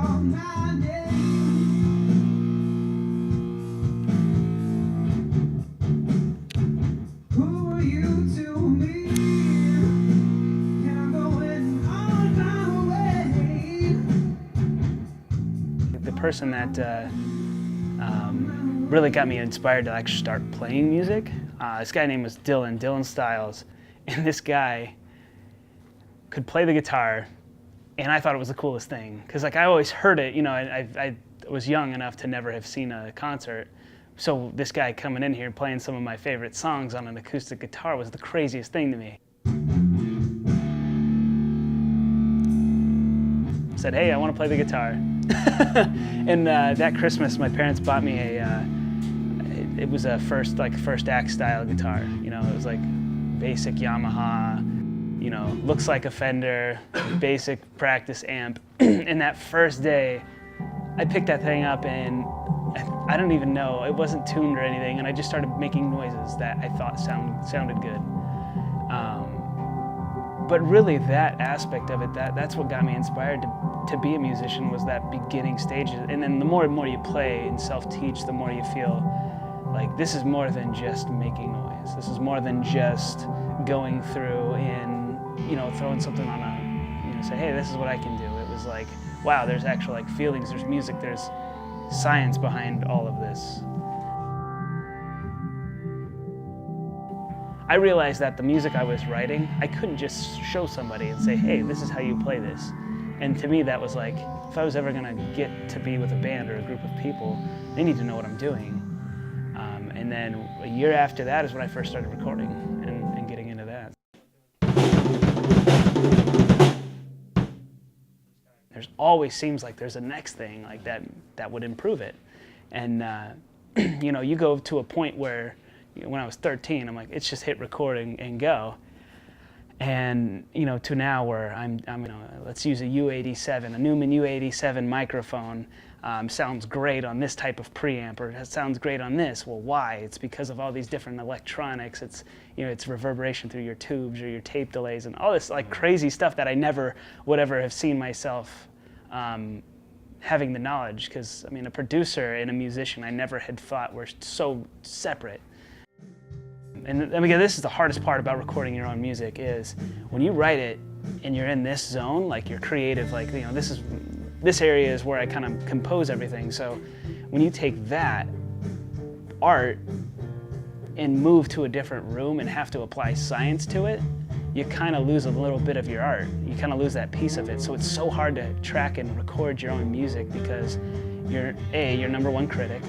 call my name. Who are you to me? And I'm going on my way. The person that really got me inspired to actually start playing music, this guy named was Dylan Stiles, and this guy could play the guitar, and I thought it was the coolest thing, because like I always heard it, you know, I was young enough to never have seen a concert, so this guy coming in here playing some of my favorite songs on an acoustic guitar was the craziest thing to me. I said, hey, I want to play the guitar. And that Christmas, my parents bought me it was a first act style guitar. You know, it was like basic Yamaha, you know, looks like a Fender, basic practice amp. And that first day, I picked that thing up and I don't even know, it wasn't tuned or anything, and I just started making noises that I thought sounded good. But really that aspect of it, that's what got me inspired to be a musician, was that beginning stage. And then the more and more you play and self-teach, the more you feel like this is more than just making noise. This is more than just going through and, you know, throwing something on a, you know, say, hey, this is what I can do. It was like, wow, there's actual like feelings, there's music, there's science behind all of this. I realized that the music I was writing, I couldn't just show somebody and say, hey, this is how you play this. And to me, that was like, if I was ever gonna get to be with a band or a group of people, they need to know what I'm doing. And then a year after that is when I first started recording and getting into that. There's always seems like there's a next thing like that would improve it. And you know, you go to a point where, you know, when I was 13, I'm like, it's just hit record and go. And you know, to now where I'm you know, let's use a U87, a Neumann U87 microphone. Sounds great on this type of preamp, or it sounds great on this. Well, why? It's because of all these different electronics. It's, you know, it's reverberation through your tubes or your tape delays and all this like crazy stuff that I never would ever have seen myself having the knowledge. Because I mean, a producer and a musician, I never had thought were so separate. And I mean, this is the hardest part about recording your own music, is when you write it and you're in this zone, like you're creative, like, you know, this area is where I kind of compose everything. So when you take that art and move to a different room and have to apply science to it, you kind of lose a little bit of your art. You kind of lose that piece of it. So it's so hard to track and record your own music because you're your number one critic.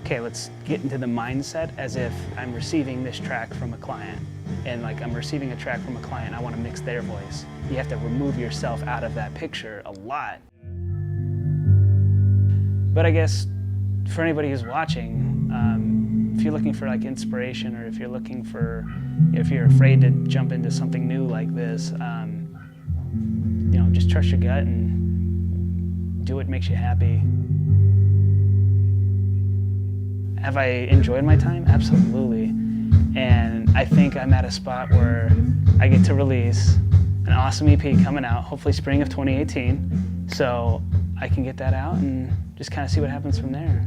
Okay, let's get into the mindset as if I'm receiving this track from a client. And like I'm receiving a track from a client, I want to mix their voice. You have to remove yourself out of that picture a lot. But I guess for anybody who's watching, if you're looking for like inspiration, or if you're looking for, if you're afraid to jump into something new like this, you know, just trust your gut and do what makes you happy. Have I enjoyed my time? Absolutely. And I think I'm at a spot where I get to release an awesome EP coming out, hopefully spring of 2018. So I can get that out and just kind of see what happens from there.